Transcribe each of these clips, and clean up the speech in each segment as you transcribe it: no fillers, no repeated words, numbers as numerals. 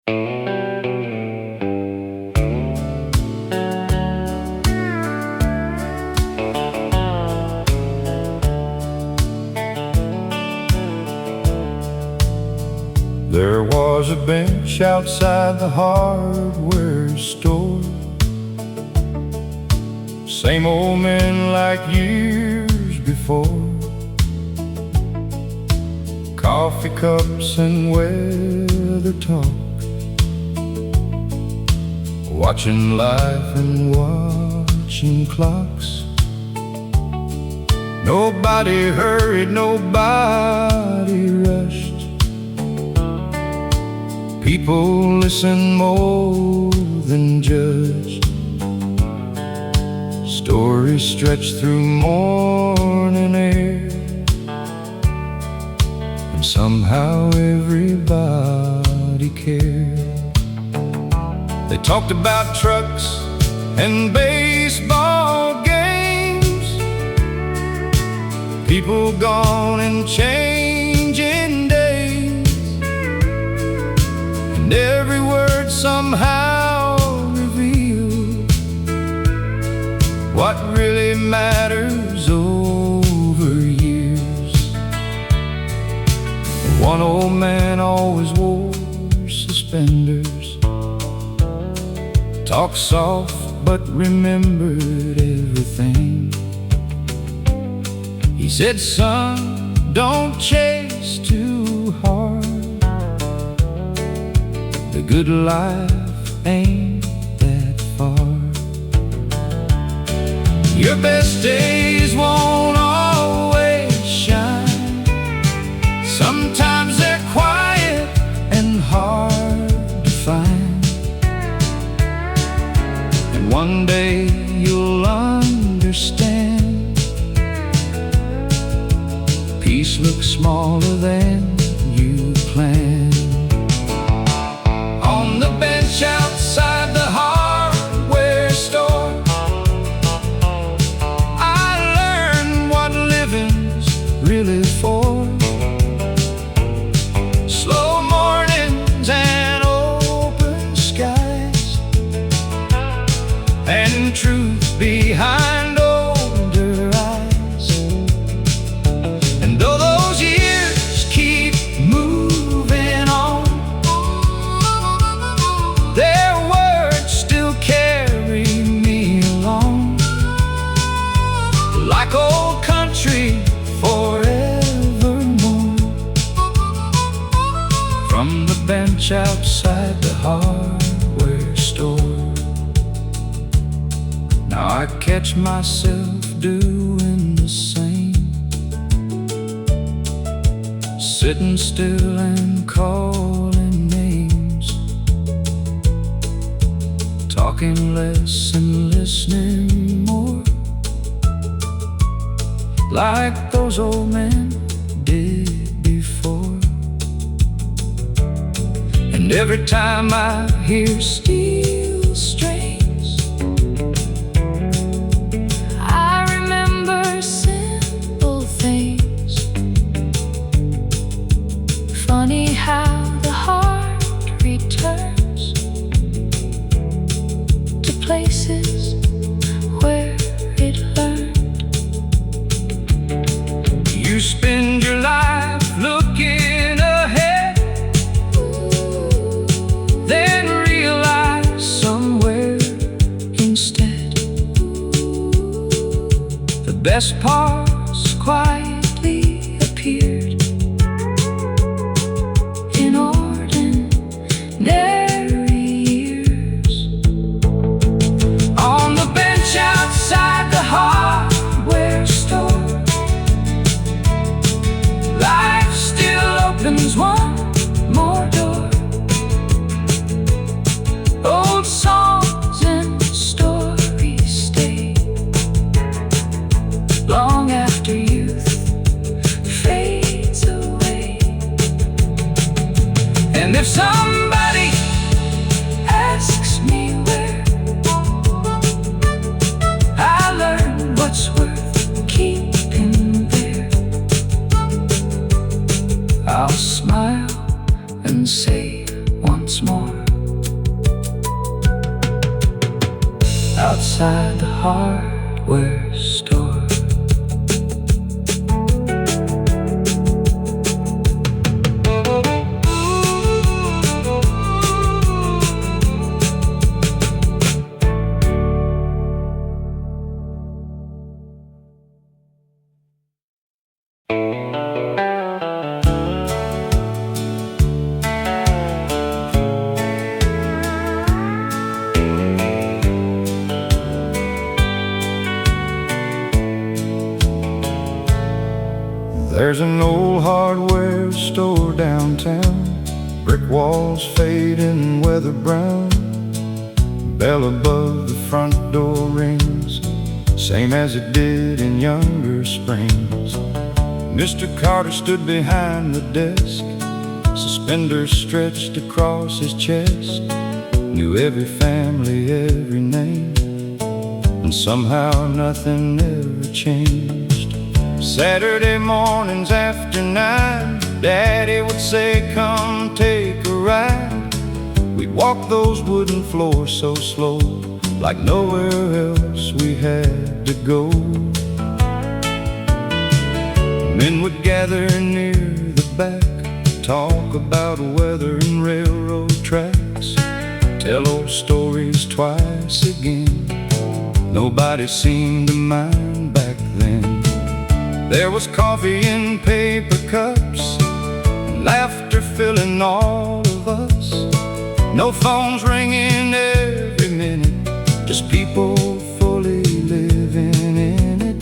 There was a bench outside the hardware store. Same old men like years before. Coffee cups and weather talk, watching life and watching clocks. Nobody hurried, nobody rushed. People listened more than judged. Stories stretched through morning air, and somehow everybody cared. They talked about trucks and baseball games, people gone and changing days, and every word somehow revealed what really matters over years. One old man always wore suspenders, talked soft but remembered everything. He said, "Son, don't chase too hard. The good life ain't that far. Your best days won't always shine. Sometimes they're quiet and hard to find. And one day you'll understand. Peace looks smaller than you planned." On the bench outside the hardware store, I learned what living's really for. Slow mornings and open skies, and truth behind older eyes. And though those years keep moving on, their words still carry me along, like old country forevermore. From the bench outside the hardware store, now I catch myself doing the same, sitting still and calling names, talking less and listening more, like those old men did before. And every time I hear steel strings, I remember simple things. Funny how the heart returns to places where it learned. You spend your life looking ahead, then realize somewhere instead the best parts quietly appeared in ordinary years. On the bench outside the hardware store, life still opens one more door. Old songs and stories stay long outside the hardware store. There's an old hardware store downtown, brick walls fading weather brown. Bell above the front door rings, same as it did in younger springs. Mr. Carter stood behind the desk, suspenders stretched across his chest. Knew every family, every name, and somehow nothing ever changed. Saturday mornings after 9, Daddy would say, "Come take a ride." We'd walk those wooden floors so slow, like nowhere else we had to go. Men would gather near the back, talk about weather and railroad tracks, tell old stories twice again. Nobody seemed to mind back then. There was coffee in paper cups, and laughter filling all of us. No phones ringing every minute, just people fully living in it.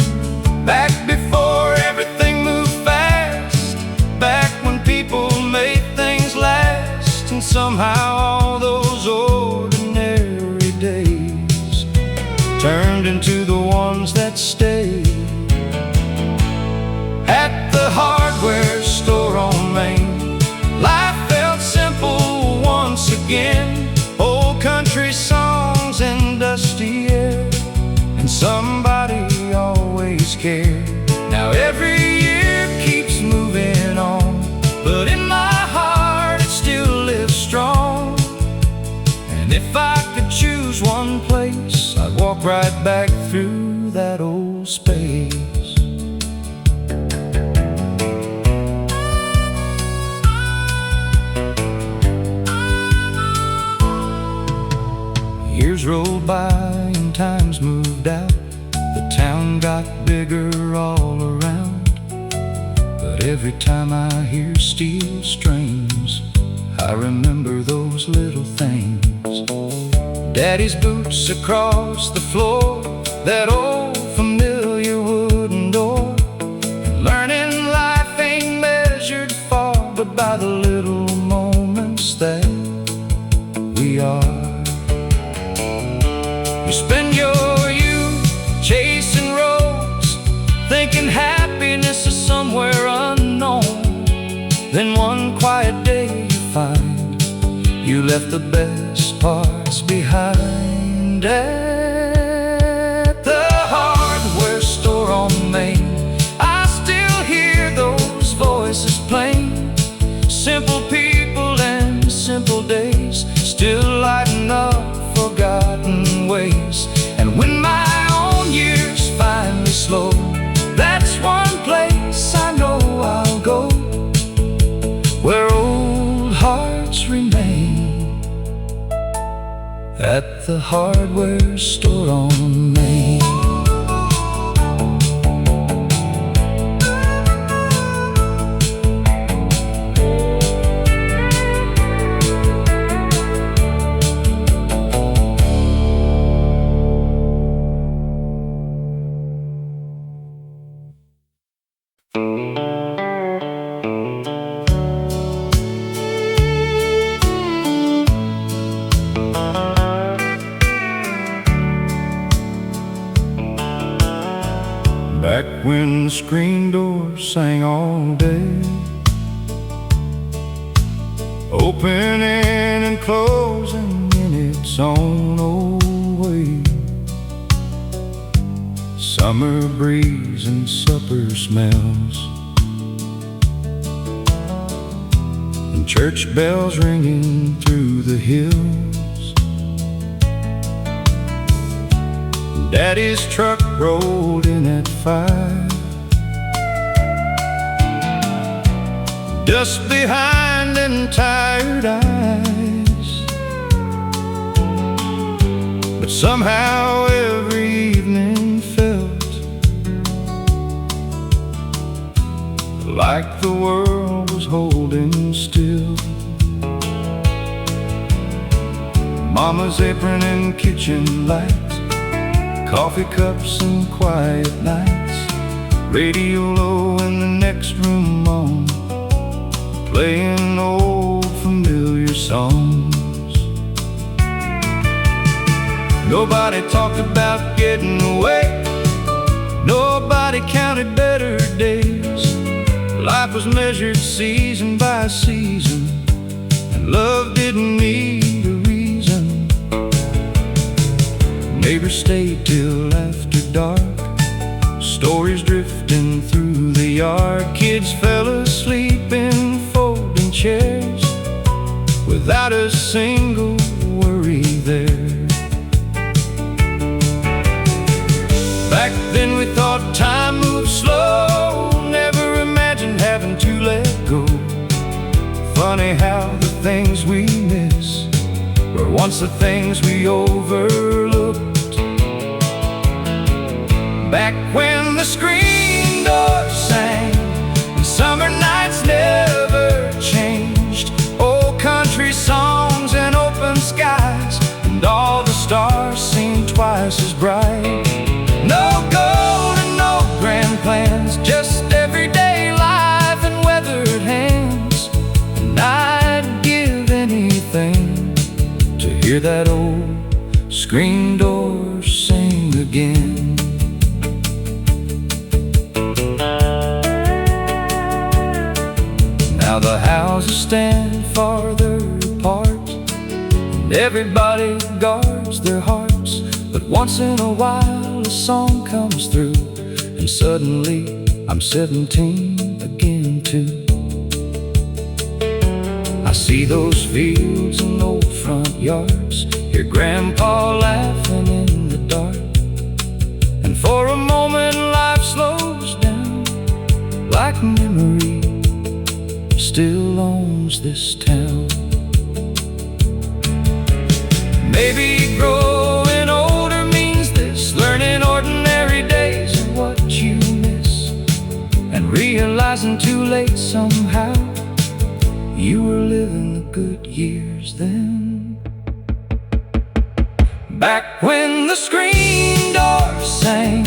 Back before everything moved fast, back when people made things last. And somehow all those ordinary days turned into the ones that stayed. At the hardware store on Main, life felt simple once again. Old country songs and dusty air, and somebody always cared. Now every year keeps moving on, but in my heart it still lives strong. And if I could choose one place, I'd walk right back through that old space. Years rolled by and times moved out. The town got bigger all around. But every time I hear steel strings, I remember those little things. Daddy's boots across the floor, that old familiar wooden door. And learning life ain't measured far, but by the little moments that we are. You spend your youth chasing roads, thinking happiness is somewhere unknown. Then one quiet day you find you left the best parts behind. At the hardware store on Main, I still hear those voices plain. Simple people and simple days, still lighting up forgotten ways. And when my own years finally slow, that's one place I know I'll go, where old hearts remain. At the hardware store on Main. Back when the screen door sang all day, opening and closing in its own old way. Summer breeze and supper smells, and church bells ringing through the hills. Daddy's truck rolled in at 5. Dust behind and tired eyes, but somehow every evening felt like the world was holding still. Mama's apron and kitchen lights, coffee cups and quiet nights, radio low in the next room on, playing old familiar songs. Nobody talked about getting away, nobody counted better days. Life was measured season by season, and love didn't need a reason. Neighbors stayed till after dark, stories drifting through the yard. Kids fell asleep in folding chairs without a single worry there. Back then we thought time moved slow, never imagined having to let go. Funny how the things we miss were once the things we overlooked. Back when the screen door sang and summer nights never changed, old country songs and open skies, and all the stars seemed twice as bright. No gold and no grand plans, just everyday life and weathered hands. And I'd give anything to hear that old screen door sing again. Now the houses stand farther apart, and everybody guards their hearts. But once in a while a song comes through, and suddenly I'm 17 again too. I see those fields and old front yards, hear Grandpa laughing in the dark, and for a moment life slows down, like memory still owns this town. Maybe growing older means this, learning ordinary days and what you miss, and realizing too late somehow you were living the good years then. Back when the screen door sang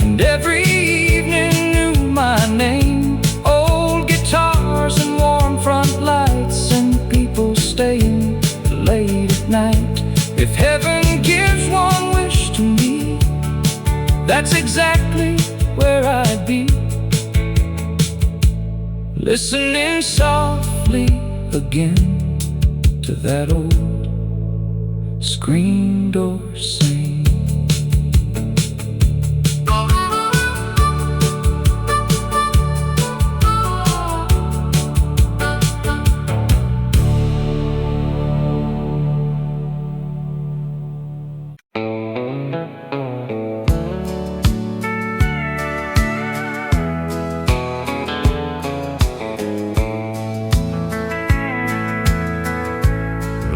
and every evening knew my name, old guitars and warm front lights and people staying late at night. If heaven gives one wish to me, that's exactly where I'd be, listening softly again to that old screen door sing.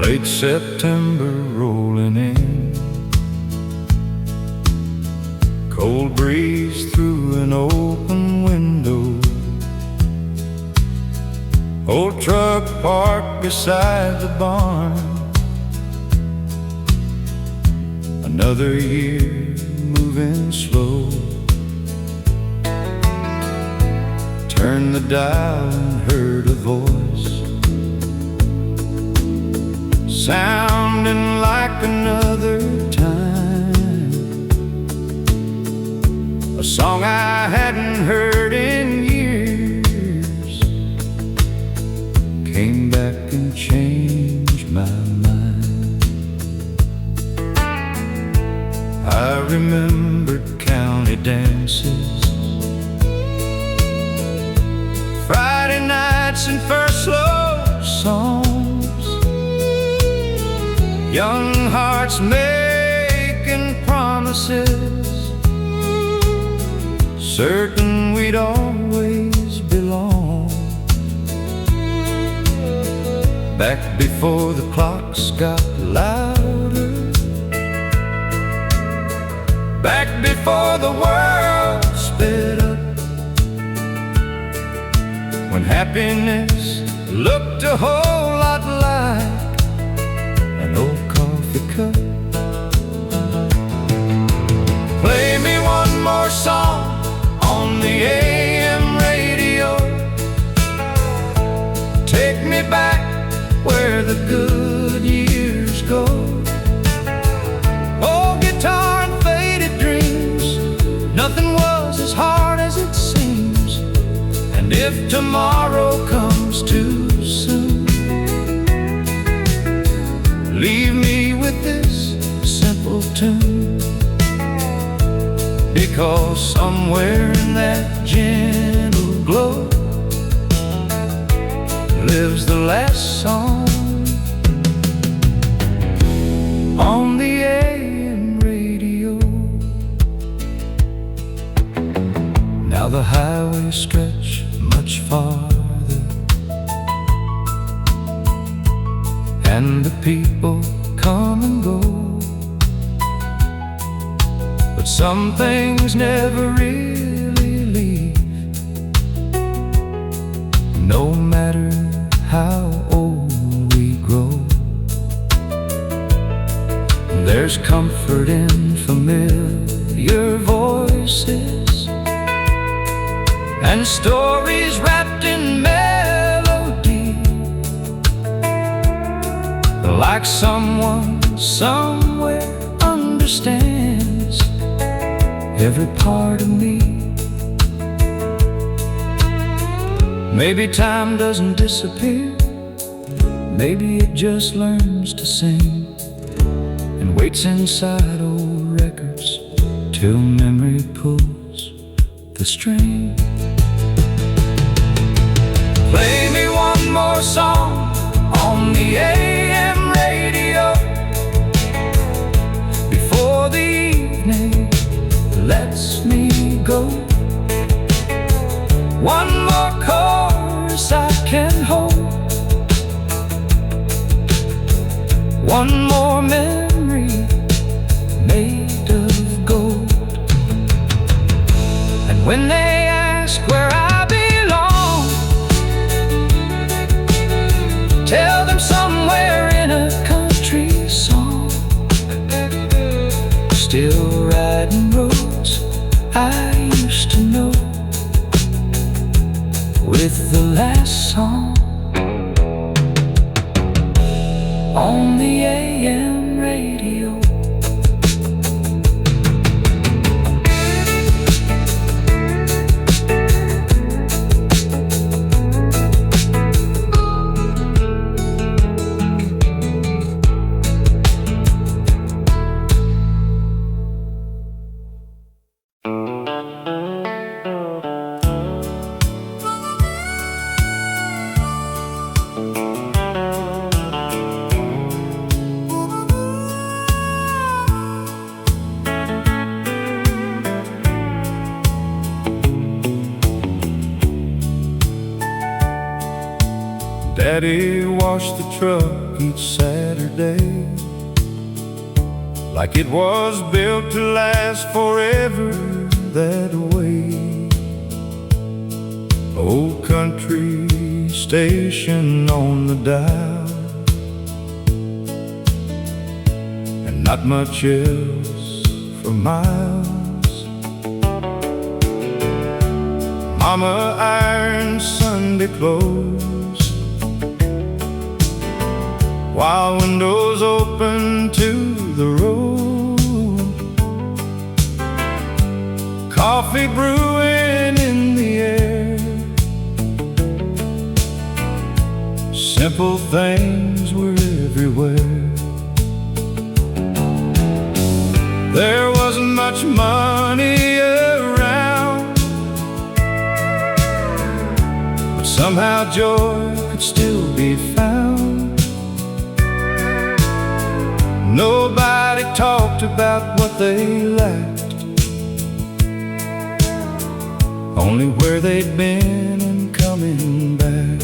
Late September rolling in, cold breeze through an open window, old truck parked beside the barn. Another year moving slow, turned the dial and heard a voice sounding like another time, a song I hadn't heard in years, came back and changed my mind. I remembered county dances, Friday nights and first slow songs, young hearts making promises promises, certain we'd always belong. Back before the clocks got louder, back before the world sped up, when happiness looked a whole lot like an old coffee cup. Play me one more song on the AM radio. Take me back where the good years go. Old guitar and faded dreams, nothing was as hard as it seems. And if tomorrow comes too soon, leave me with this simple tune, because somewhere in that gentle glow lives the last song on the AM radio. Now the highways stretch much farther, and the people come and go, but some things never really leave, no matter how old we grow. There's comfort in familiar voices and stories wrapped in melody, like someone somewhere understands every part of me. Maybe time doesn't disappear, maybe it just learns to sing and waits inside old records till memory pulls the string. Play me one more song on the AM radio before the evening lets me go. One more chorus I can hold, one more memory made of gold. And when they ask where I belong, tell them somewhere in a country song, still riding roads I used to know, with the last song on the AM radio. Daddy washed the truck each Saturday, like it was built to last forever that way. Old country station on the dial, and not much else for miles. Mama ironed Sunday clothes while windows open to the road. Coffee brewing in the air, simple things were everywhere. There wasn't much money around, but somehow joy could still be found. Nobody talked about what they lacked, only where they'd been and coming back.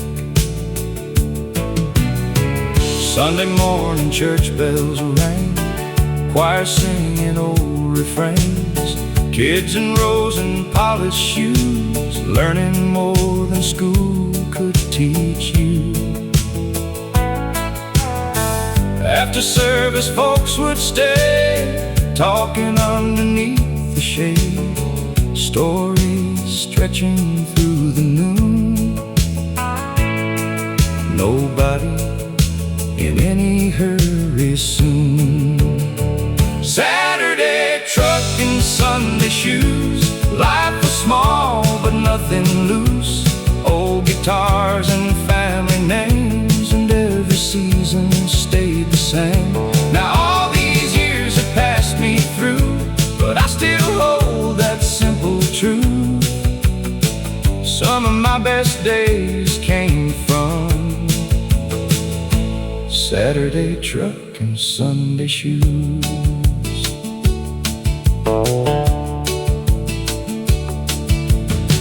Sunday morning church bells rang, choir singing old refrains, kids in rows and polished shoes, learning more than school could teach you. After service folks would stay, talking underneath the shade, stories stretching through the noon. Nobody in any hurry soon. Saturday truck and Sunday shoes, life was small but nothing loose. Old guitars and family names, and every season stayed the same. Now all these years have passed me through, but I still hold that simple truth. Some of my best days came from Saturday truck and Sunday shoes.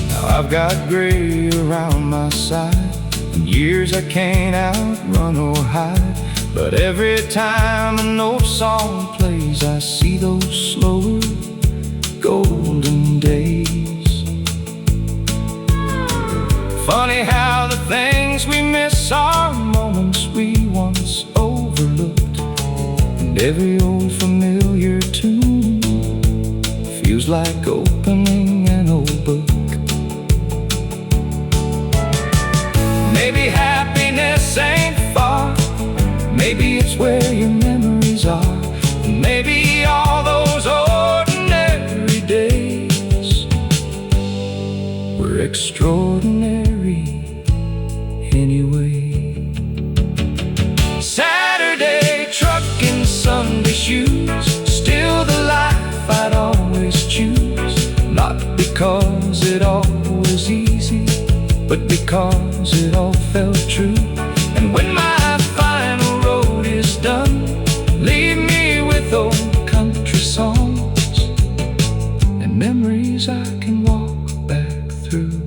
Now I've got gray around my side, and years I can't outrun or hide, but every time an old song plays, I see those slower golden days. Funny how the things we miss are moments we once overlooked, and every old familiar tune feels like opening an old book. Maybe happiness ain't far, maybe it's where your memories are, maybe all those ordinary days were extraordinary anyway. Saturday truck and Sunday shoes, still the life I'd always choose, not because it all was easy, but because it all felt true. And when my final road is done, leave me with old country songs and memories I can walk back through.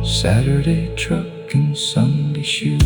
Saturday truck and Sunday shoes.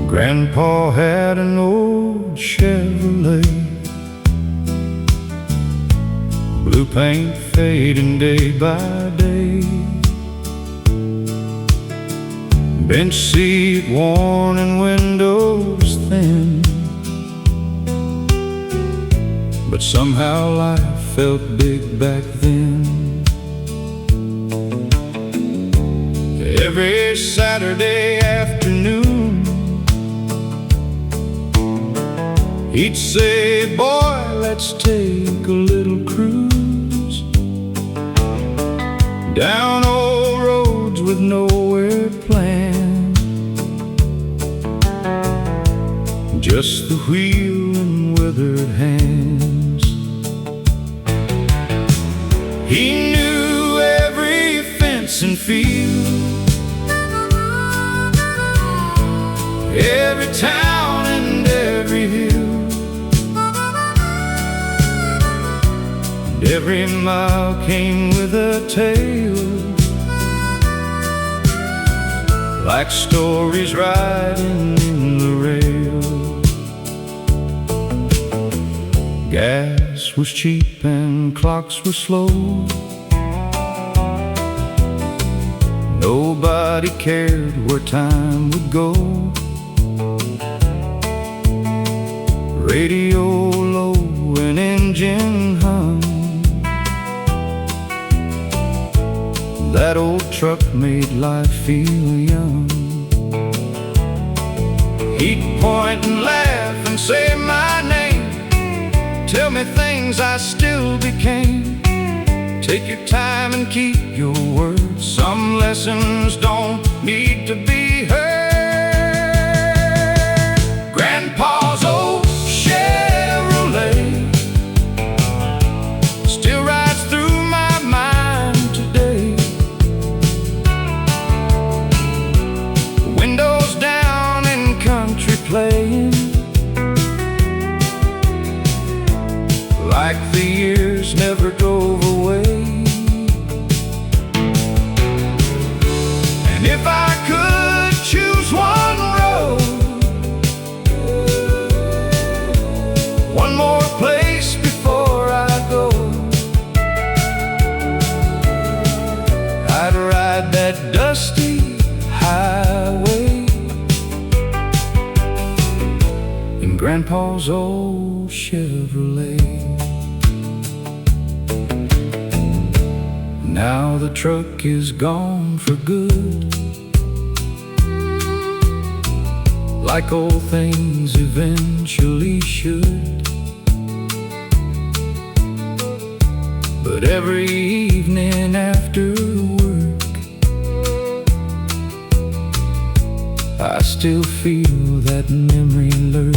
Grandpa had an old Chevrolet, blue paint fading day by day, bench seat worn and windows thin, but somehow life felt big back then. Every Saturday afternoon he'd say, boy, let's take a little cruise down old roads with nowhere planned, just the wheel and withered hands. He knew every fence and field, every town and every hill, every mile came with a tale, like stories riding in the rail. Gas was cheap and clocks were slow, nobody cared where time would go. Radio low and engine hum, that old truck made life feel young. He'd point and laugh and say my name, tell me things I still became. Take your time and keep your word. Some lessons don't need to be heard. Grandpa's old Chevrolet still rides through my mind today. Windows down and country playing, like the years never drove away. And if I could choose one road, one more place before I go, I'd ride that dusty highway in Grandpa's old Chevrolet. Now the truck is gone for good, like old things eventually should. But every evening after work, I still feel that memory lurk.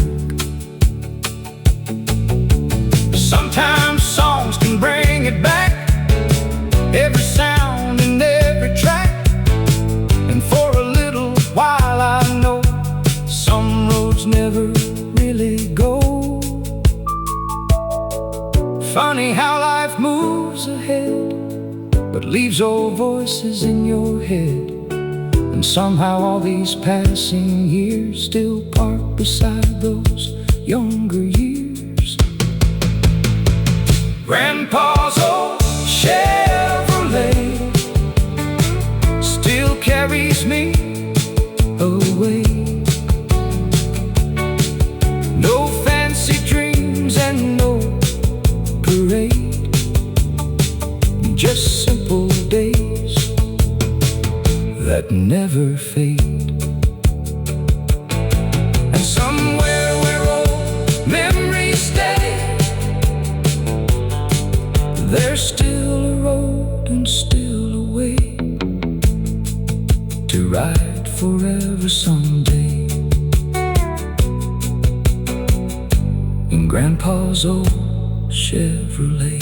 Sometimes songs can bring it back, every sound and every track. And for a little while I know some roads never really go. Funny how life moves ahead, but leaves old voices in your head. And somehow all these passing years still park beside those younger years. Grandpa's old Chevrolet still carries me away. No fancy dreams and no parade, just simple days that never fade. And somewhere where old memories stay, there's still a road and still a way to ride forever someday in Grandpa's old Chevrolet.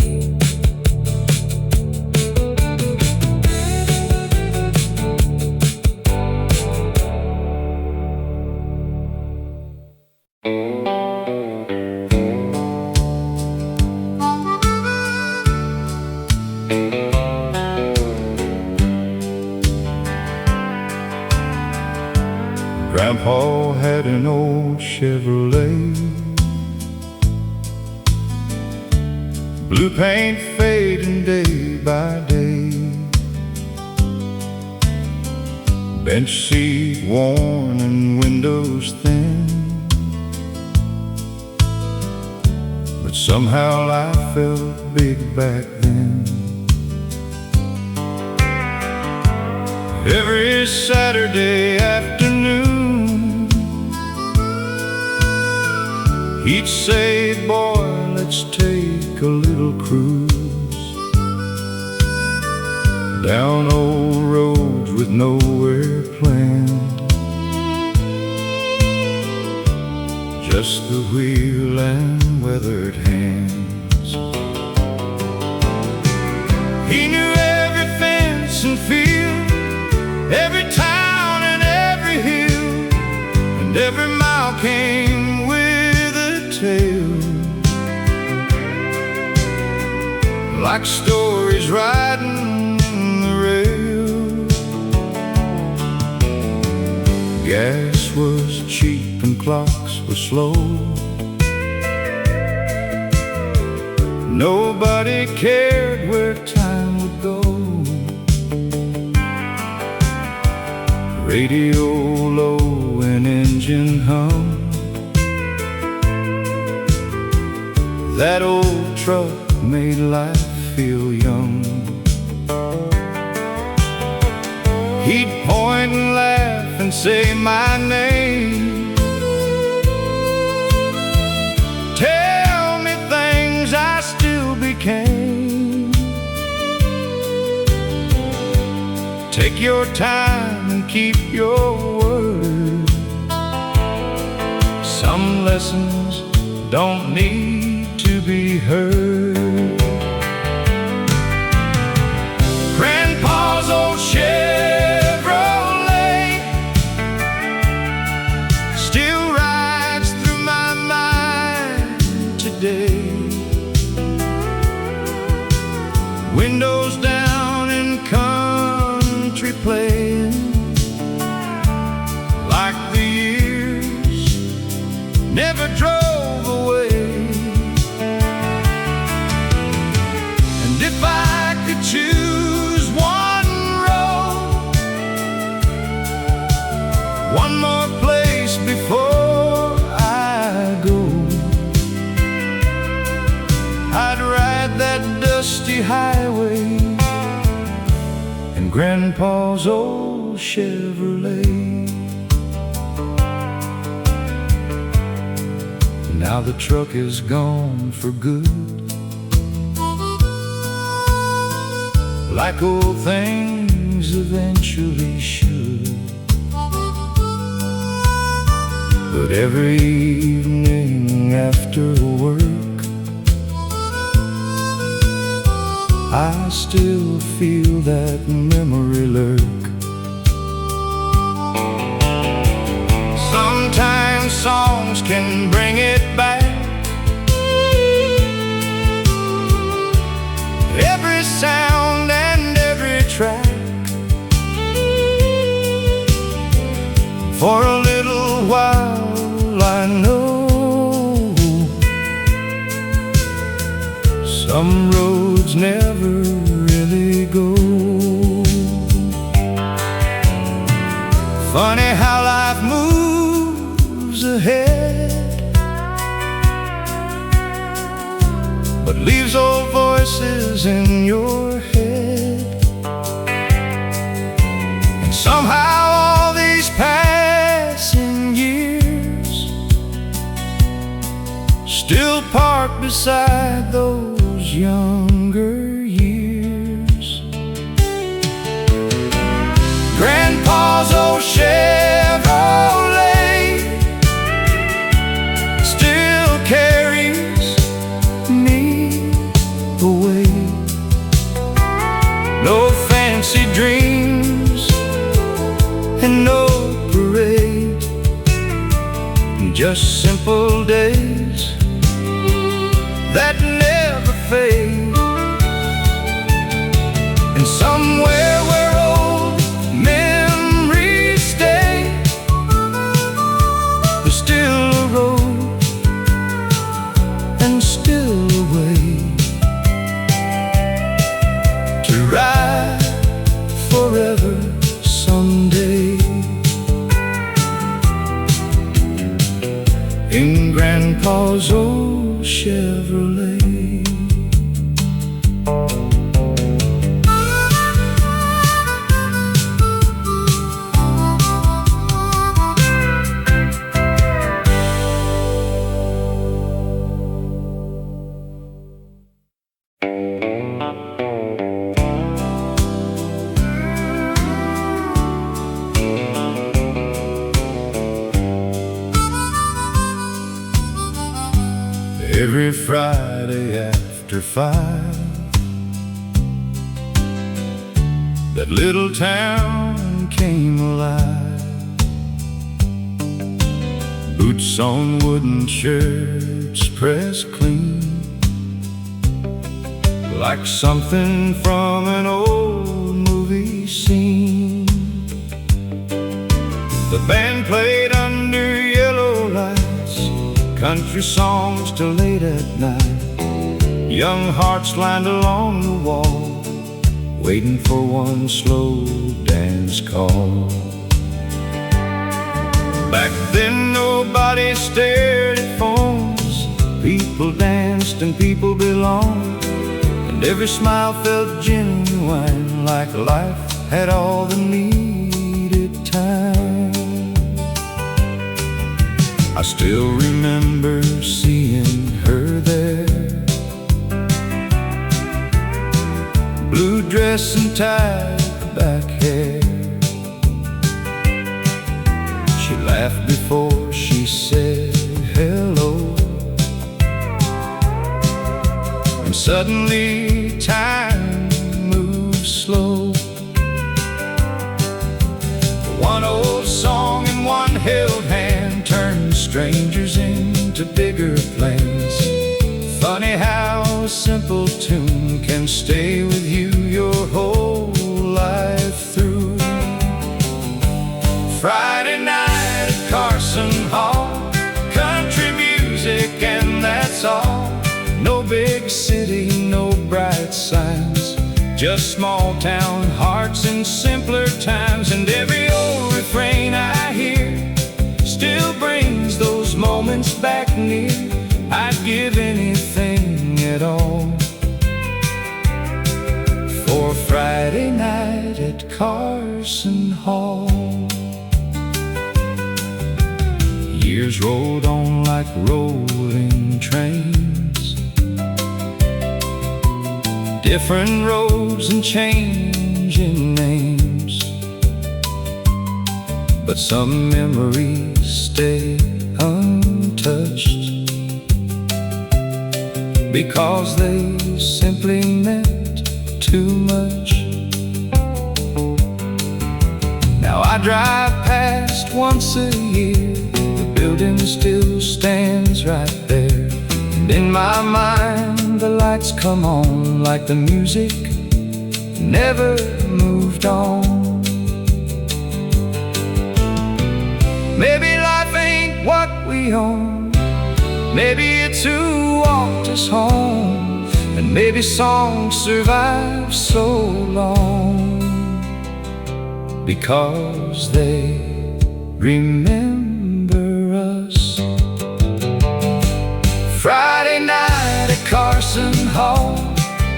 Grandpa had an old Chevrolet, blue paint fading day by day, bench seat worn and windows thin. But somehow life felt big back then. Every Saturday afternoon, he'd say, boy, let's take a little cruise down old roads with nowhere planned, just the wheel and weathered hands. He knew every fence and field, every town and every hill, and every mile came with a tale, like stories riding the rail. Gas was cheap and clocks were slow, nobody cared where time would go. Radio low and engine hum, that old truck made life feel young. He'd point and laugh and say my name, Take your time and keep your word. Some lessons don't need to be heard. Grandpa's old Chevrolet still rides through my mind today. Windows down and country playing like the years never drove away. And if I could choose one road, one more place before I go, I'd ride that dusty highway in Grandpa's old Chevrolet. Now the truck is gone for good, like old things eventually should. But every evening after work, I still feel that memory lurk. Sometimes songs can bring it back. Every sound and every track. For a little while I know some roads never really go. Funny how life moves ahead, but leaves old voices in your head. And somehow all these passing years still park beside those younger years. Grandpa's old Chevrolet still carries me away. No fancy dreams and no parade, just simple days that never fade. And somewhere where old memories stay, there's still a road and still a way to ride forever someday. In Grandpa's old Chevrolet. Every Friday after 5, that little town came alive. Boots on wooden, shirts pressed clean, like something from an old movie scene. The band played under yellow lights, country songs till late at night. Young hearts lined along the wall, waiting for one slow dance call. Back then nobody stared at phones. People danced and people belonged, and every smile felt genuine, like life had all the needed time. I still remember seeing her there, blue dress and tied back hair. laughed before she said hello. And suddenly time moves slow. One old song and one held hand turns strangers into bigger plans. Funny how a simple tune can stay with you your whole life through. Friday night at Carson Hall, country music and that's all. No big city, no bright signs, just small town hearts in simpler times. And every old refrain I hear still brings those moments back near. I'd give anything at all for Friday night at Carson Hall. Years rolled on like rolling trains, different roads and changing names, but some memories stay untouched because they simply meant too much. Now I drive past once a year, the building still stands right there, and in my mind the lights come on like the music never moved on. Maybe life ain't what we own, maybe it's who walked us home, and maybe songs survive so long because they remember us. Friday night at Carson Hall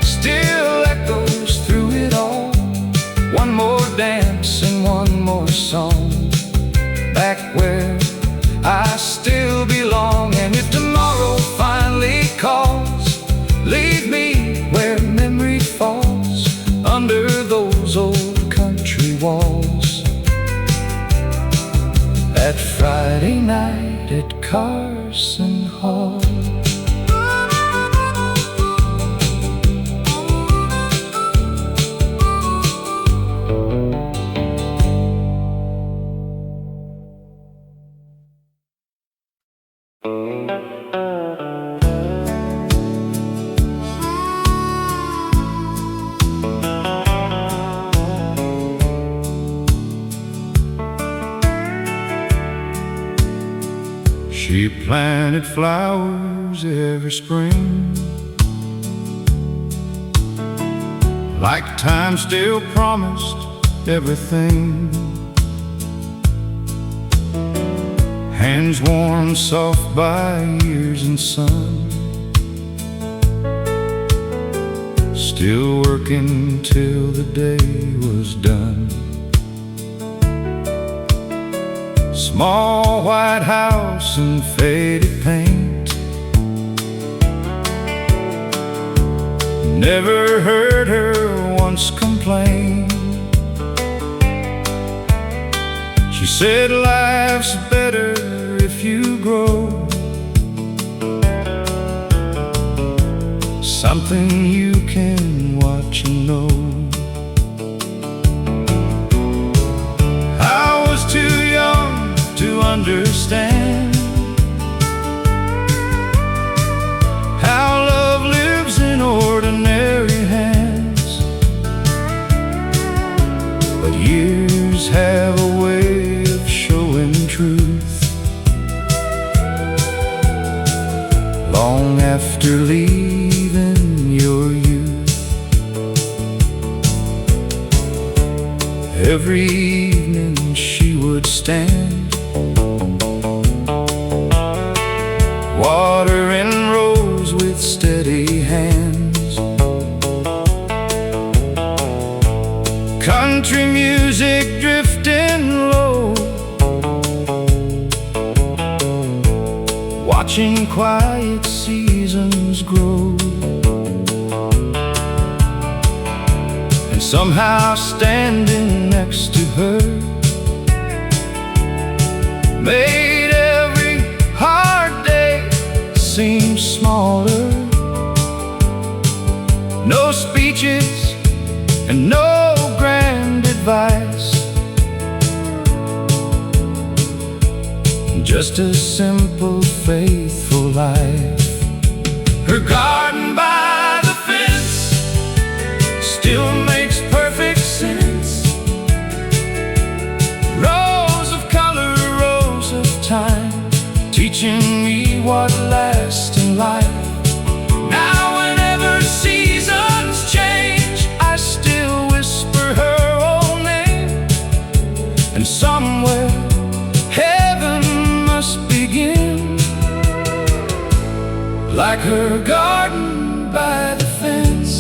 still echoes through it all. One more dance and one more song, back where I still belong. And if tomorrow finally calls, leave me where memory falls, under those old country walls. That Friday night at Carson Hall. She planted flowers every spring, like time still promised everything. Hands worn soft by years and sun, still working till the day was done. Small white house and faded paint, never heard her once complain. She said life's better if you grow, something you can watch and know. I was too young to understand how love lives in ordinary hands, but years have a way of showing truth long after leaving your youth. Every evening she would stand, watering rows with steady hands. Country music drifting low, watching quiet seasons grow. And somehow standing next to her made every hard day seem smaller. No speeches and no grand advice, just a simple, faithful life. Her garden by the fence still makes perfect sense. Rows of color, rows of time, teaching me what lasts in life. Now whenever seasons change, I still whisper her old name. And somewhere heaven must begin, like her garden by the fence.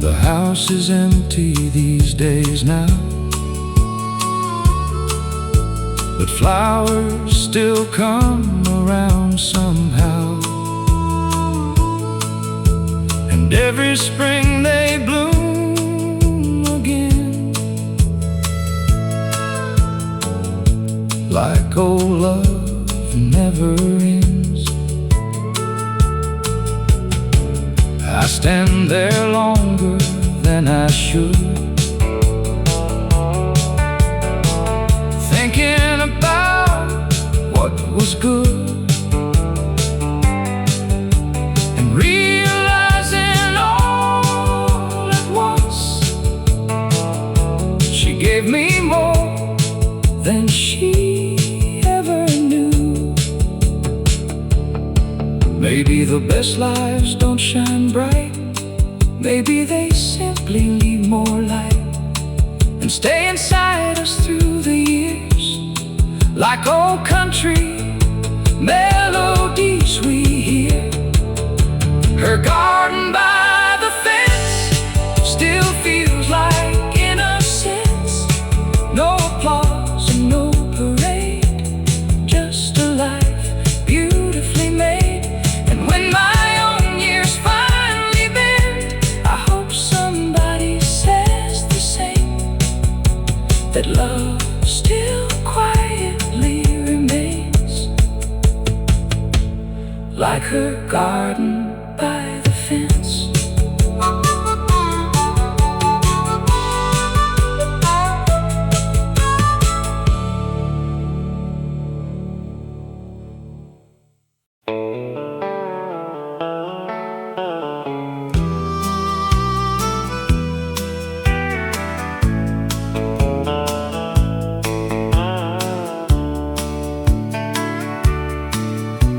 The house is empty these days now, but flowers still come around somehow. And every spring they bloom again, like old love never ends. I stand there longer than I should, thinking about what was good, and realizing all at once she gave me more than she ever knew. Maybe the best lives don't shine bright, maybe they simply need more light and stay inside us through the years, like old country melodies we hear. Her garden by the fence still feels like innocence. No applause and no parade, just a life beautifully made. And when my own years finally bend, I hope somebody says the same, that love still quietly remains, like her garden by the fence.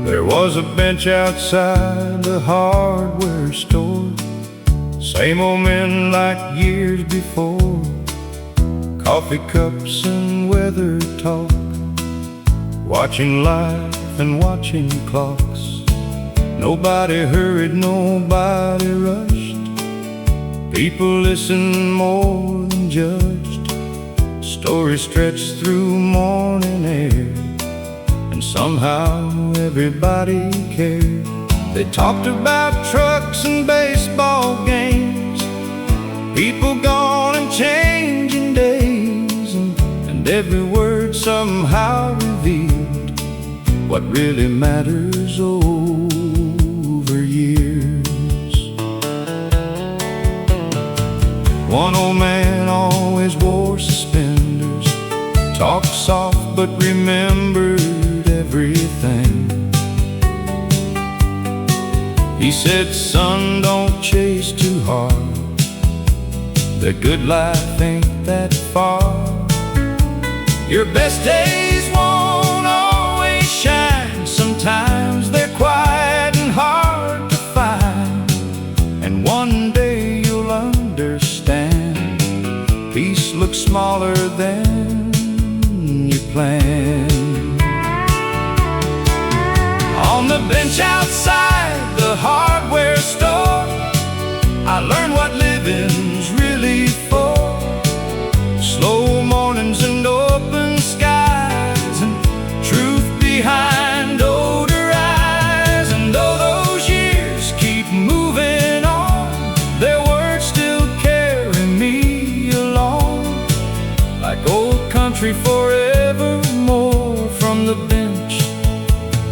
There was a bench outside the hardware store, same old men like years before. Coffee cups and weather talk, watching life and watching clocks. Nobody hurried, nobody rushed. People listened more than judged. Stories stretched through morning air, and somehow everybody cared. They talked about trucks and baseball games, people gone and changing days, and every word somehow revealed what really matters over years. One old man always wore suspenders, talked soft but remembered everything. He said, son, don't chase too hard, the good life ain't that far. Your best days won't always shine, sometimes they're quiet and hard to find. And one day you'll understand, peace looks smaller than you planned. On the bench outside the hardware store, I learned what living's really for. Slow mornings and open skies, and truth behind older eyes. And though those years keep moving on, their words still carry me along, like old country forevermore from the bench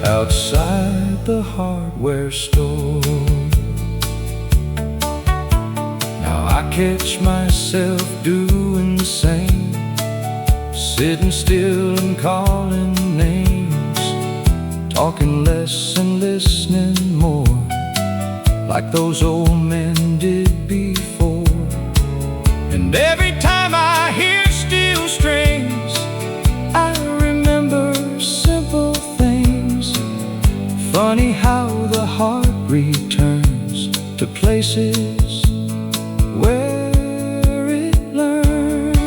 outside the hardware store. Now I catch myself doing the same, sitting still and calling names, talking less and listening more, like those old men did before. And every time I hear steel strings, I remember simple things. Funny how the heart returns to places where it learned.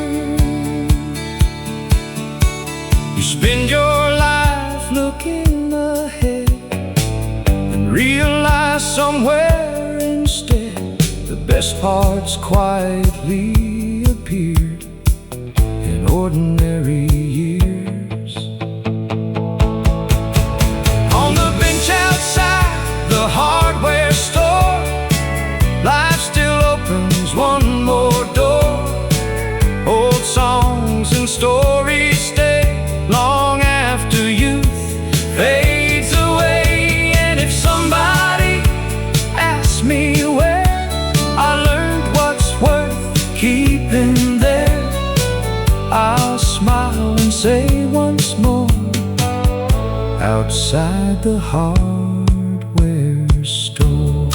You spend your life looking ahead and realize somewhere instead the best parts quietly appeared in ordinary years. On the bench outside the hardware store, life still opens one more door. Old songs and stories stay long after youth fades away. And if somebody asks me where I learned what's worth keeping there, I'll smile and say once more, outside the hardware store.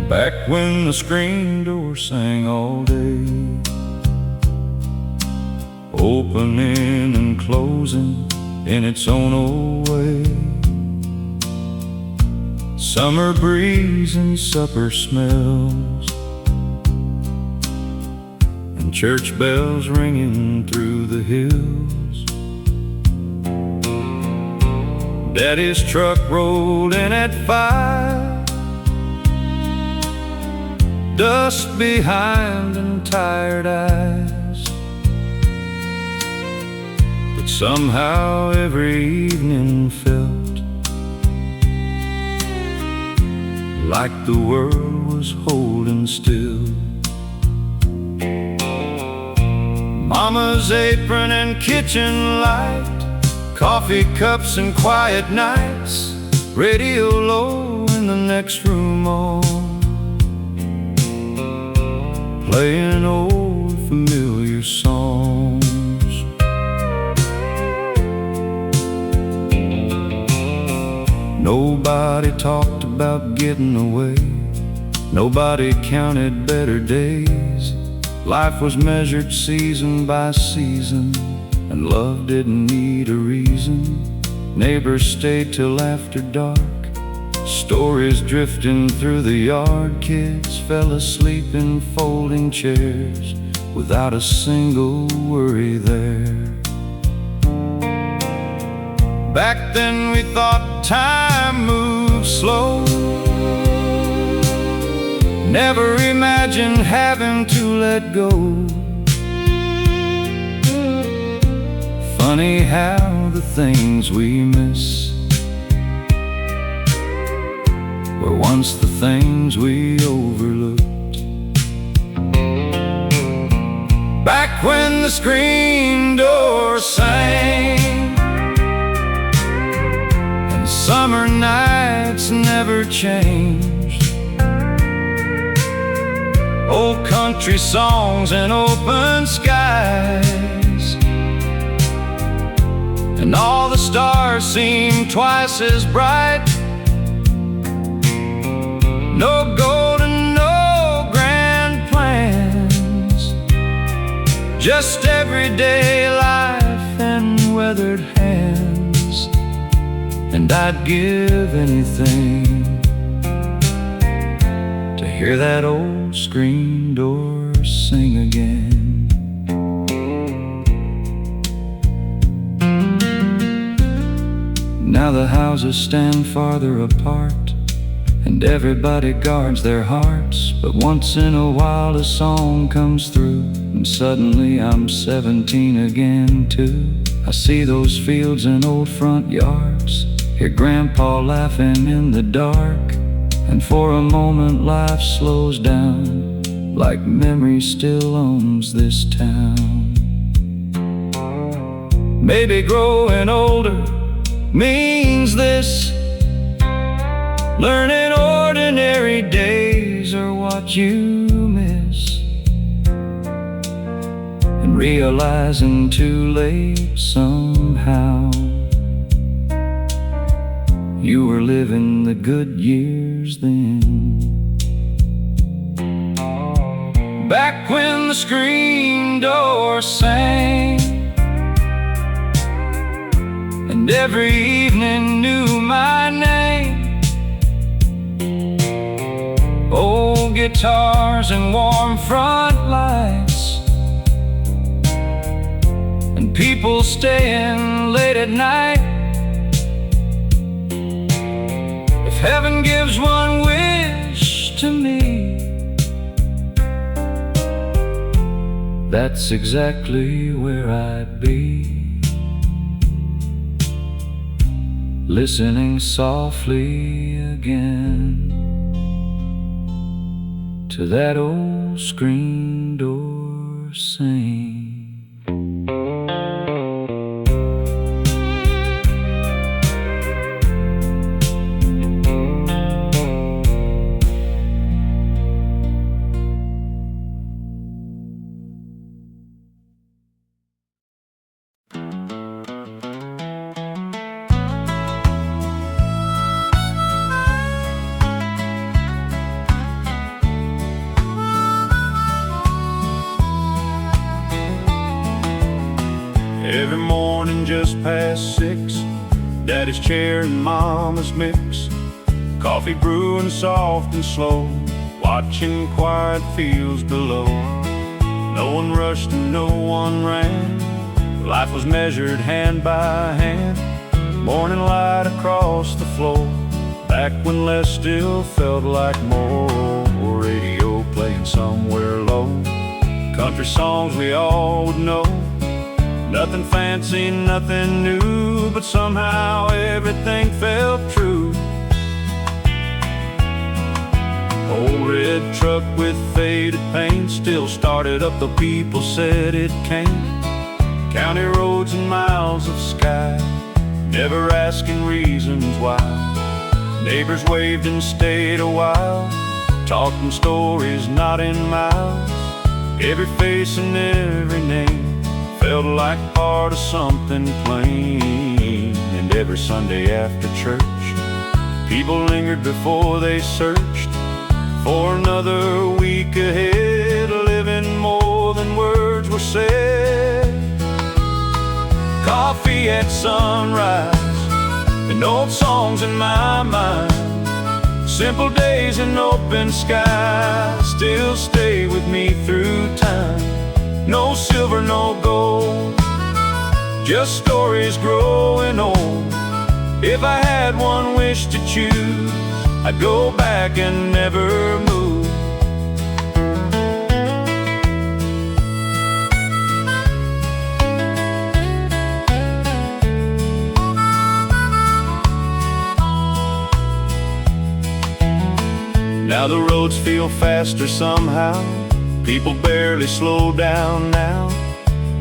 Back when the screen door sang all day, opening and closing in its own old way. Summer breeze and supper smells, and church bells ringing through the hills. Daddy's truck rolled in at 5, dust behind and tired eyes. But somehow every evening felt like the world was holding still. Mama's apron and kitchen light, coffee cups and quiet nights, radio low in the next room on, playing old familiar songs. Nobody talked about getting away, nobody counted better days. Life was measured season by season, and love didn't need a reason. Neighbors stayed till after dark, stories drifting through the yard. Kids fell asleep in folding chairs without a single worry there. Back then we thought time moved slow, never imagined having to let go. Funny how the things we miss were once the things we overlooked. Back when the screen door sang and summer nights never changed, old country songs and open skies, and all the stars seemed twice as bright. No gold and no grand plans, just everyday life and weathered hands. And I'd give anything to hear that old screen door sing. sing again. Now the houses stand farther apart, and everybody guards their hearts. But once in a while a song comes through, and suddenly I'm 17 again too. I see those fields and old front yards, hear Grandpa laughing in the dark, and for a moment life slows down, like memory still owns this town. Maybe growing older means this, learning ordinary days are what you miss, and realizing too late somehow you were living the good years then. Back when the screen door sang, and every evening knew my name. Old guitars and warm front lights, and people staying late at night. If heaven gives one wish to me, that's exactly where I'd be, listening softly again to that old screen door sing. Every morning just past 6, Daddy's chair and Mama's mix, coffee brewing soft and slow, watching quiet fields below. No one rushed and no one ran, life was measured hand by hand. Morning light across the floor, back when less still felt like more. Radio playing somewhere low, country songs we all would know. Nothing fancy, nothing new, but somehow everything felt true. Old red truck with faded paint still started up though people said it can't. County roads and miles of sky, never asking reasons why. Neighbors waved and stayed a while, talking stories not in miles. Every face and every name felt like part of something plain. And every Sunday after church, people lingered before they searched for another week ahead, living more than words were said. Coffee at sunrise and old songs in my mind, simple days and open skies still stay with me through time. No silver, no gold, just stories growing old. If I had one wish to choose, I'd go back and never move. Now the roads feel faster somehow, people barely slow down now.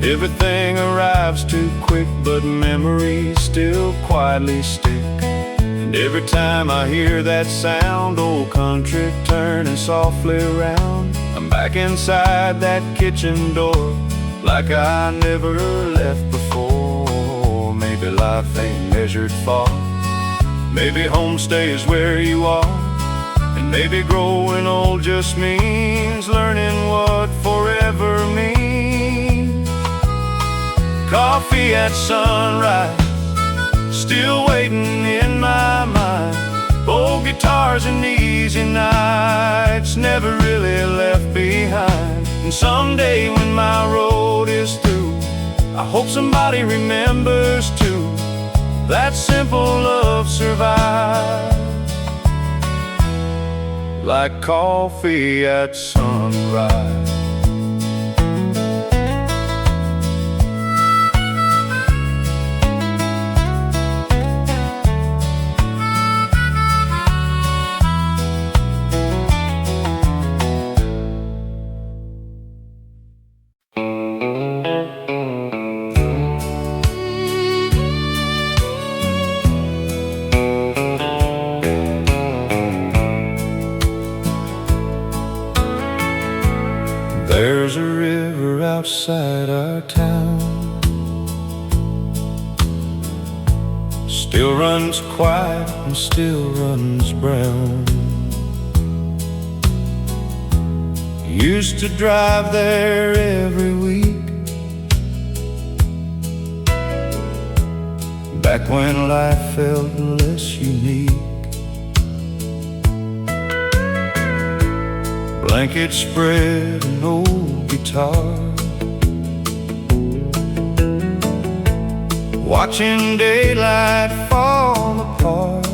Everything arrives too quick, but memories still quietly stick. And every time I hear that sound, old country turning softly around, I'm back inside that kitchen door, like I never left before. Maybe life ain't measured far, maybe home stays where you are. And maybe growing old just means learning what forever means. Coffee at sunrise, still waiting in my mind. guitars and easy nights never really left behind. And someday when my road is through, I hope somebody remembers too, that simple love survives like coffee at sunrise. There's a river outside our town, still runs quiet and still runs brown. Used to drive there every week, back when life felt less unique. Blanket spread, an old guitar, watching daylight fall apart,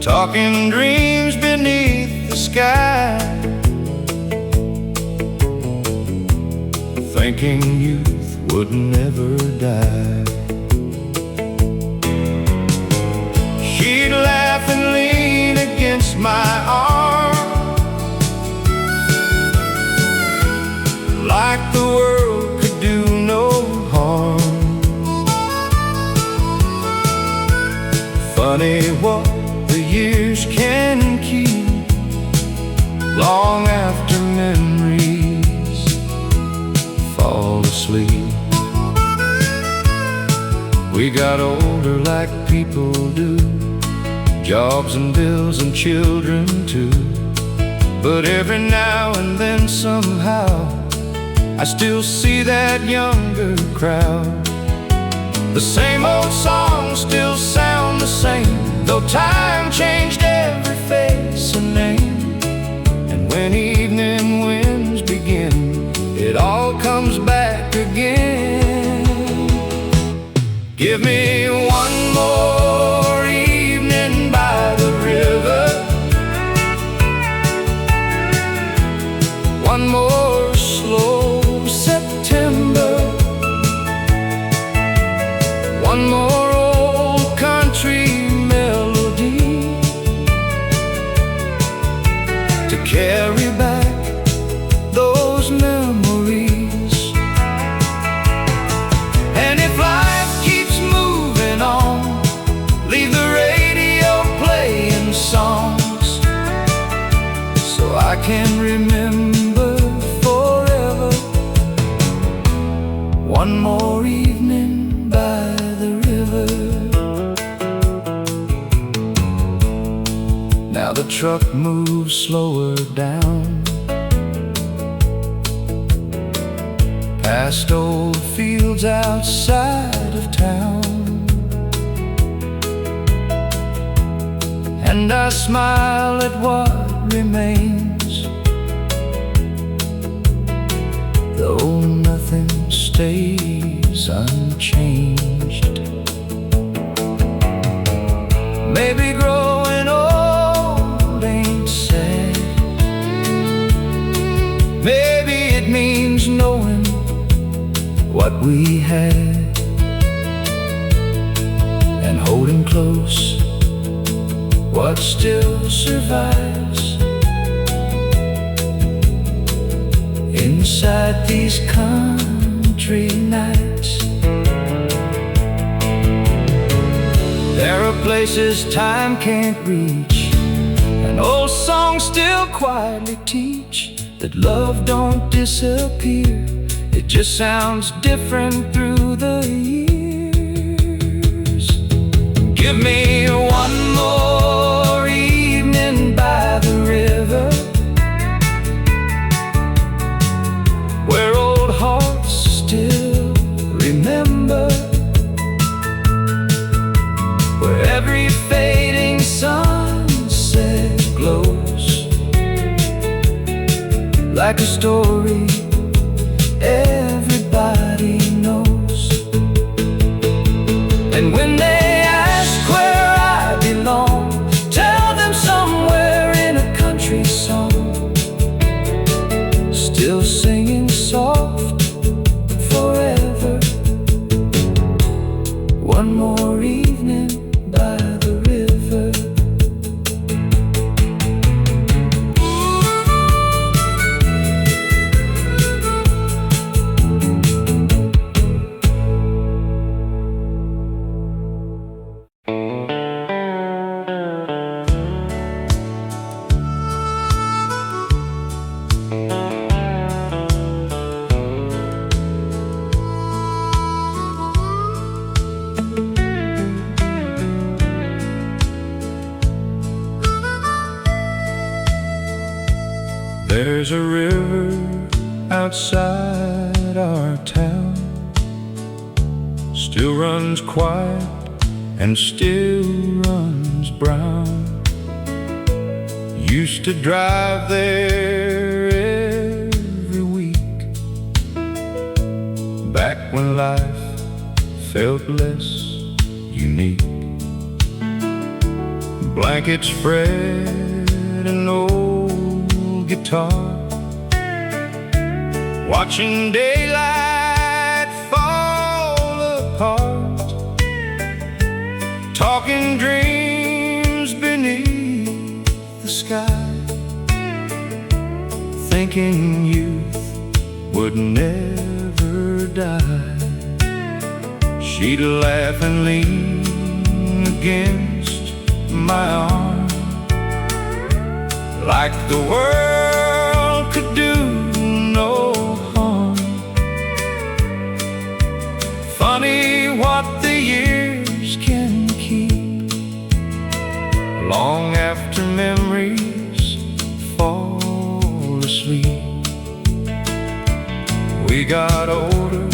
talking dreams beneath the sky, thinking youth would never die. She'd laugh and lean against my arm, like the world could do no harm. Funny what the years can keep, long after memories fall asleep. We got older like people do, jobs and bills and children too. But every now and then somehow I still see that younger crowd. The same old songs still sound the same, though time changed every face and name. And when evening winds begin, it all comes back again. Give me one more evening by the river, one more slow September, one more old country melody to carry back those memories. And if life keeps moving on, leave the radio playing songs so I can remember forever. One more evening by the river. Now the truck moves slower down, past old fields outside of town, and I smile at what remains, though nothing stays unchanged. Maybe growing old ain't sad, maybe it means knowing what we had and holding close what still survives inside these country nights. There are places time can't reach, and old songs still quietly teach that love don't disappear, it just sounds different through the years. Give me one more evening by the river, where old hearts still remember, where every fading sunset glows like a story everybody knows. And when they ask where I belong, tell them somewhere in a country song, still singing soft forever. One more evening by the river. There's a river outside our town, still runs quiet and still runs brown. Used to drive there every week, back when life felt less unique. Blankets spread and old guitar, watching daylight fall apart, talking dreams beneath the sky, thinking youth would never die. She'd laugh and lean against my arm, like the world could do no harm. Funny what the years can keep, long after memories fall asleep. We got older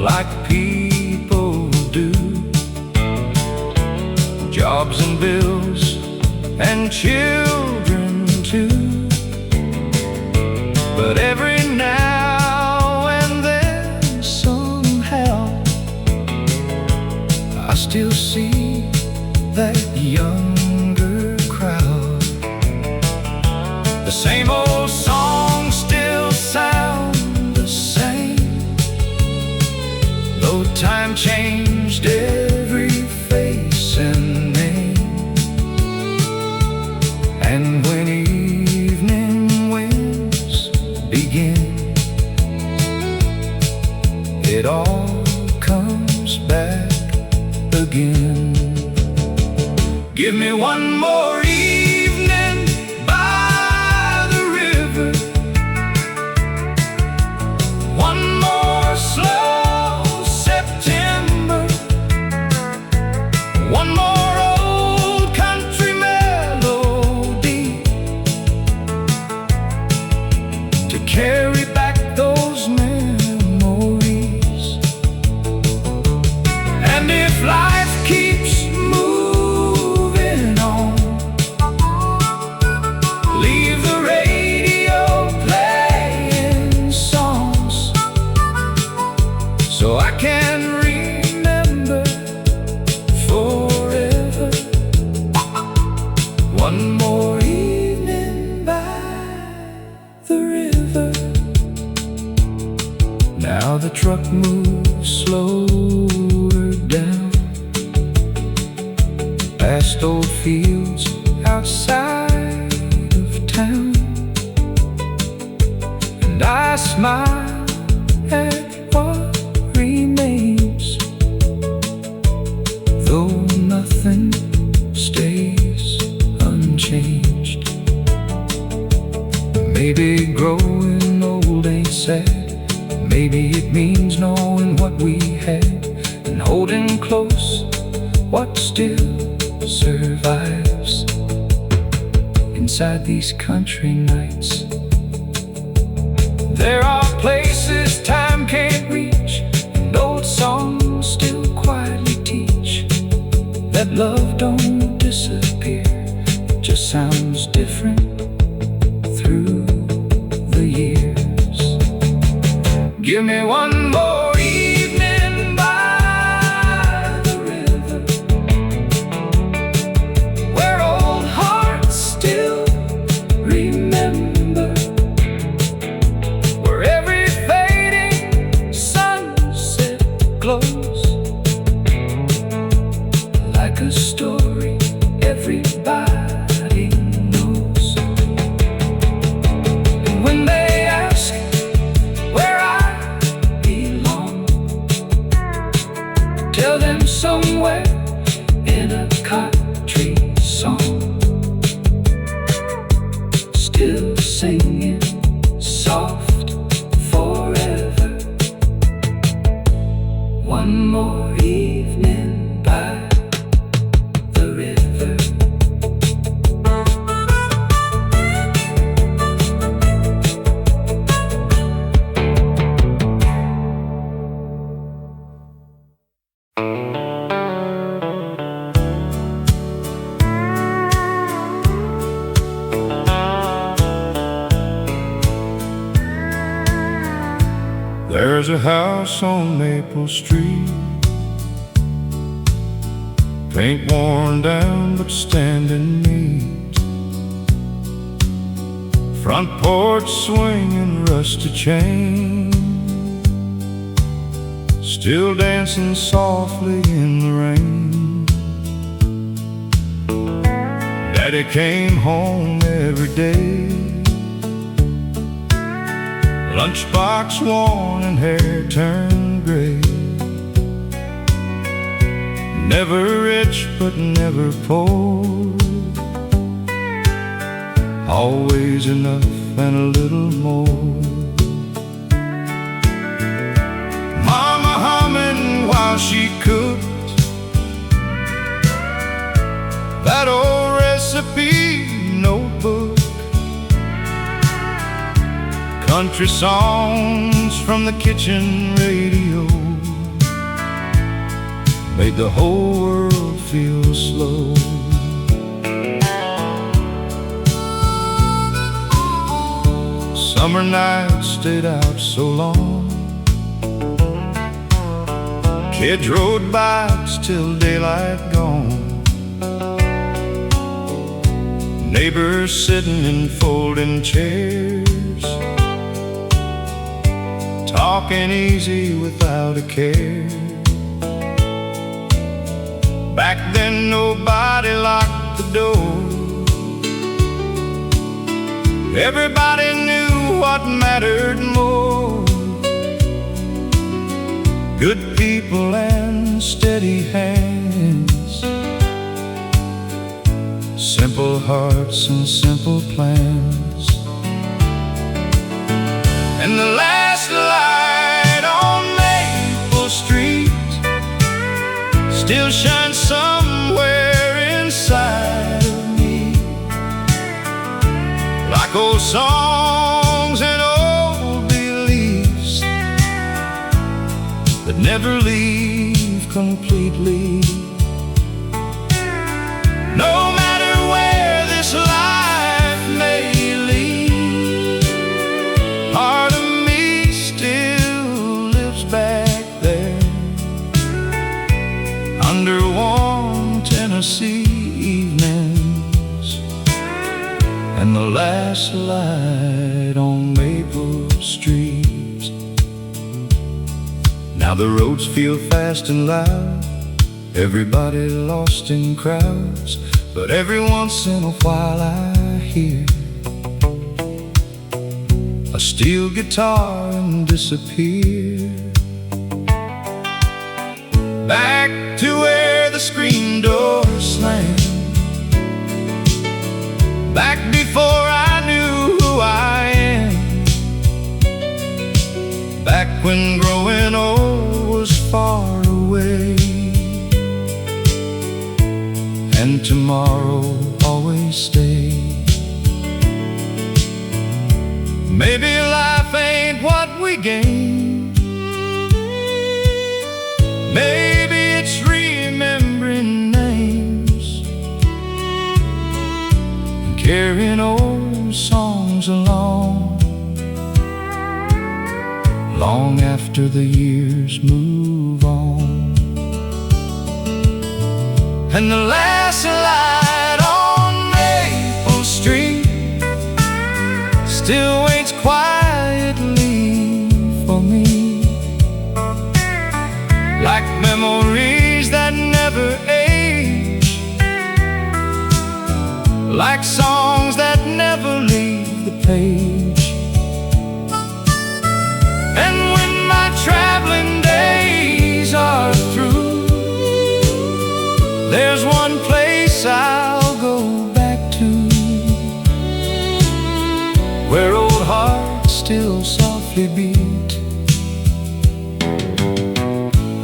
like people do, jobs and bills and children too. But every now and then somehow I still see that younger crowd. The same old songs still sound the same, though time changed every face and name. And when evening winds begin, it all comes back again. Give me one more evening by the river, one more slow September, one more old country melody to carry back those memories. And if life keeps moving on, leave the radio playing songs, so I can remember forever. One more evening by the river. Now the truck moves slower down, past old fields outside of town, and I smile at what remains, though nothing stays unchanged. Maybe growing old ain't sad, maybe it means knowing what we had and holding close what still survives inside these country nights. There are places time can't reach, and old songs still quietly teach that love don't disappear, it just sounds different through the years. Give me one more evening by the river, where old hearts still remember, where every fading sunset glows like a story everybody knows. And when they ask where I belong, tell them somewhere in a country song, still singing soft forever. One more evening by the river. There's a house on Maple Street, paint worn down but standing neat, front porch swinging rusty chain, still dancing softly in the rain. Daddy came home every day, lunchbox worn and hair turned gray. Never rich but never poor, always enough and a little more. Mama humming while she cooked that old recipe notebook, country songs from the kitchen radio made the whole world feel slow. Summer nights stayed out so long, kids rode bikes till daylight gone, neighbors sitting in folding chairs, talking easy without a care. Back then nobody locked the door, everybody knew what mattered more. Good people and steady hands, simple hearts and simple plans. And the last light on Maple Street still shines somewhere inside of me, like old songs and old beliefs that never leave completely. No matter where this life may lead, part of me still lives back there, under warm Tennessee evenings and the last light on Maple Street. Now the roads feel fast and loud, everybody lost in crowds, but every once in a while I hear a steel guitar and disappear back to where the screen door slammed, back before I knew who I am, back when growing old was far away, and tomorrow always stay. Maybe life ain't what we gain, maybe it's remembering names and carrying old songs along, long after the years move on. And the last light on Maple Street still waits quietly for me, like memories that never age, like songs that never leave the page. And when my traveling days are through, there's one place I'll go back to, where old hearts still softly beat,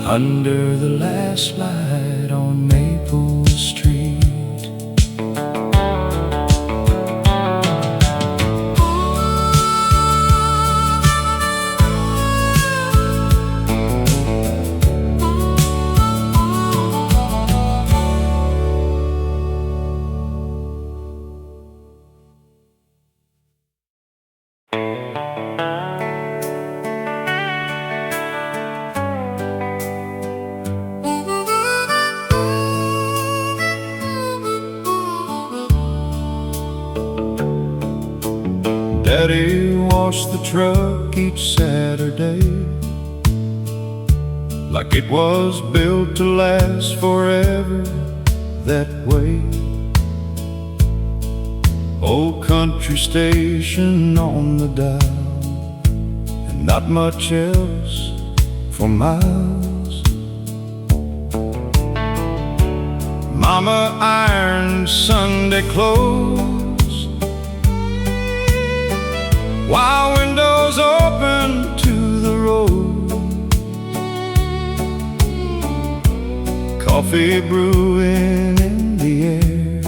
under the last light on Maple Street. Daddy washed the truck each Saturday, like it was built to last forever that way. Old country station on the dial, and not much else for miles. Mama ironed Sunday clothes, while windows open to the road. Coffee brewing in the air,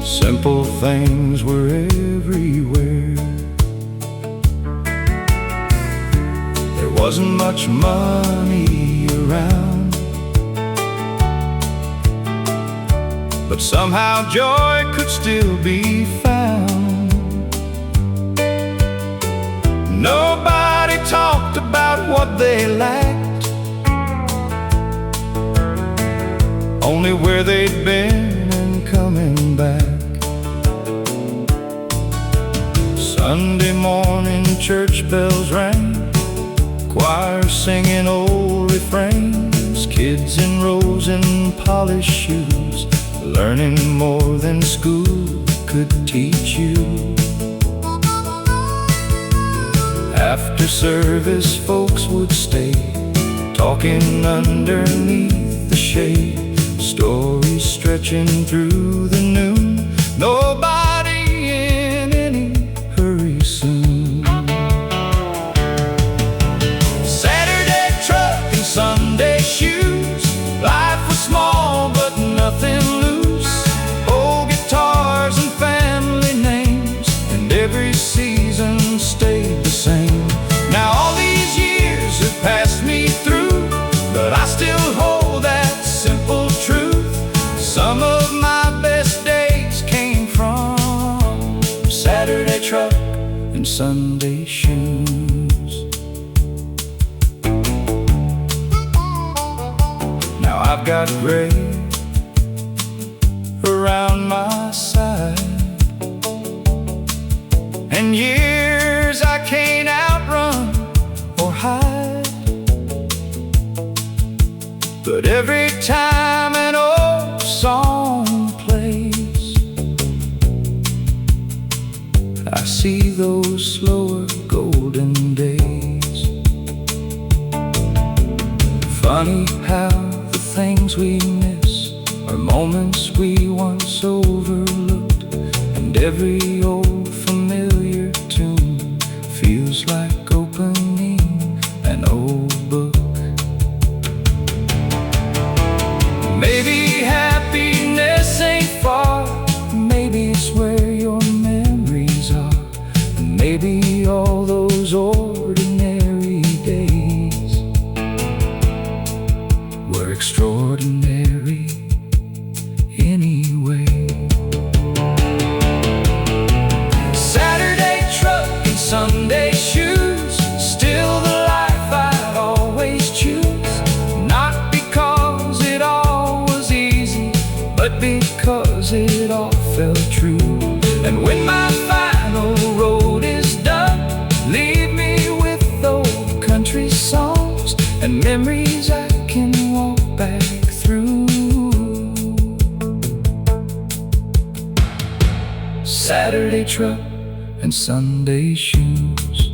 simple things were everywhere. There wasn't much money around, but somehow joy could still be found. Nobody talked about what they lacked, only where they'd been and coming back. Sunday morning church bells rang, choirs singing old refrains, kids in rows in polished shoes, learning more than school could teach you. After service folks would stay, talking underneath the shade, stories stretching through the noon, nobody in any hurry soon. Saturday truck and Sunday shoes, life was small but nothing loose. Old guitars and family names, and every season stayed the same. Now all these years have passed me through, but I still hold that simple truth. Some of my best days came from Saturday truck and Sunday shoes. Now I've got gray around my side, and years I can't outrun or hide. But every time an old song plays, I see those slower golden days. Funny how the things we miss are moments we once overlooked, and every old familiar tune feels like opening an old book. Maybe happiness ain't far, maybe it's where your memories are, and maybe all those ordinary days were extraordinary anyway. Saturday truck and Saturday truck and Sunday shoes.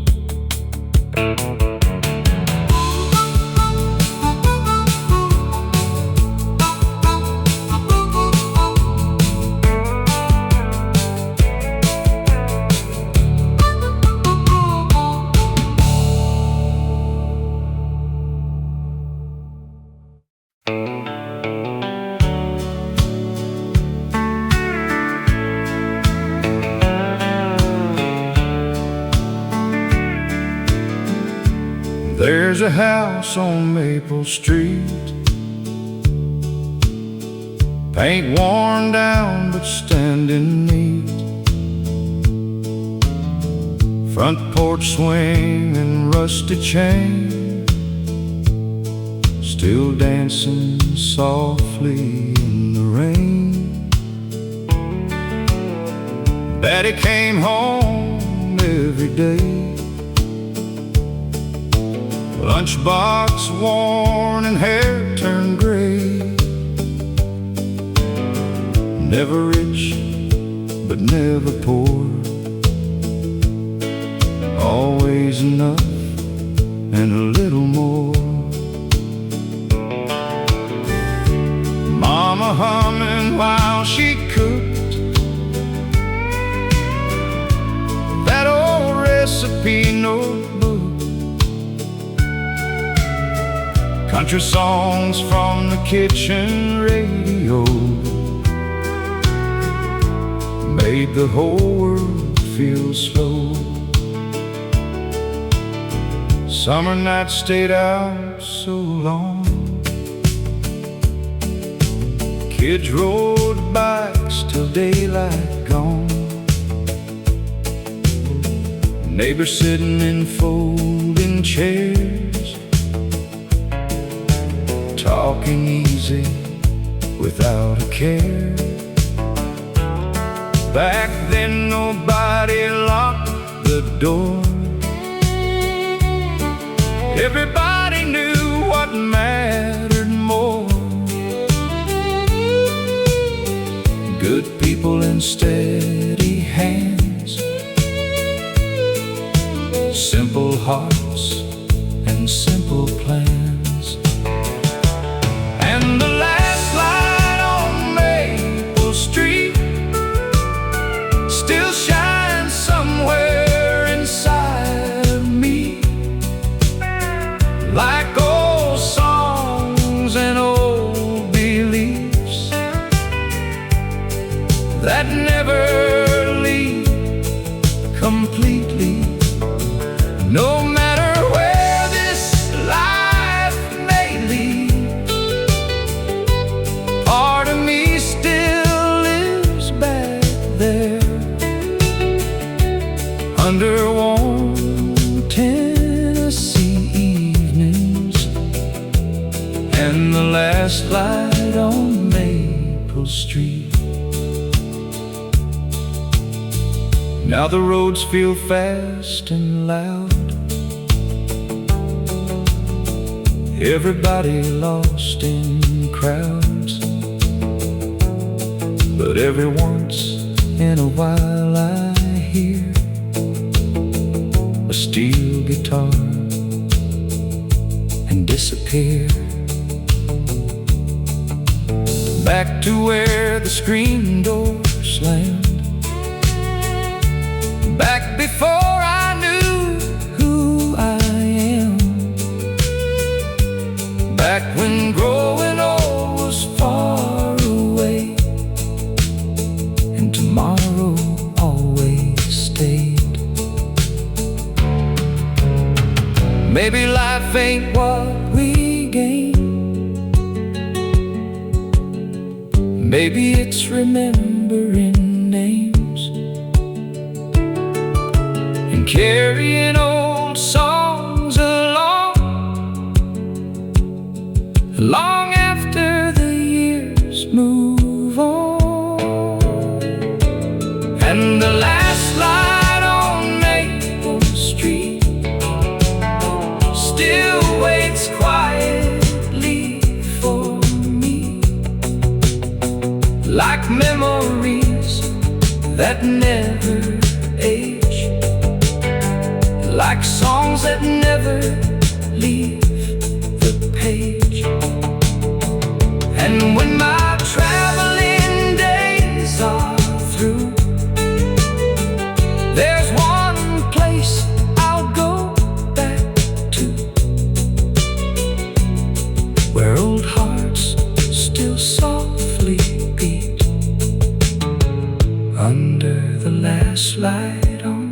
There's a house on Maple Street, paint worn down but standing neat, front porch swing and rusty chain, still dancing softly in the rain. Daddy came home every day, lunchbox worn and hair turned gray. Never rich, but never poor, always enough and a little more. Mama humming while she cooked that old recipe notebook, country songs from the kitchen radio made the whole world feel slow. Summer nights stayed out so long, kids rode bikes till daylight gone, neighbors sitting in folding chairs, talking easy without a care. Back then nobody locked the door, everybody knew what mattered more. Good people and steady hands, simple hearts and simple plans. And the last light on Maple Street still shines somewhere inside of me, like old songs and old beliefs that never leave completely. No matter where this life may lead, part of me still lives back there, under warm Tennessee evenings and the last light on Maple Street. Now the roads feel fast and loud, everybody lost in crowds, but every once in a while I hear a steel guitar and disappear back to where the screen door slammed, back before I knew who I am, back when growing old was far away and tomorrow always stayed. Maybe life ain't what we gain, maybe it's remembering names and carrying old songs along, long after the years move on. And the last light on Maple Street still waits quietly for me, like memories that never age, like songs that never leave the page. And when my traveling days are through, there's one place I'll go back to, where old hearts still softly beat under the last light on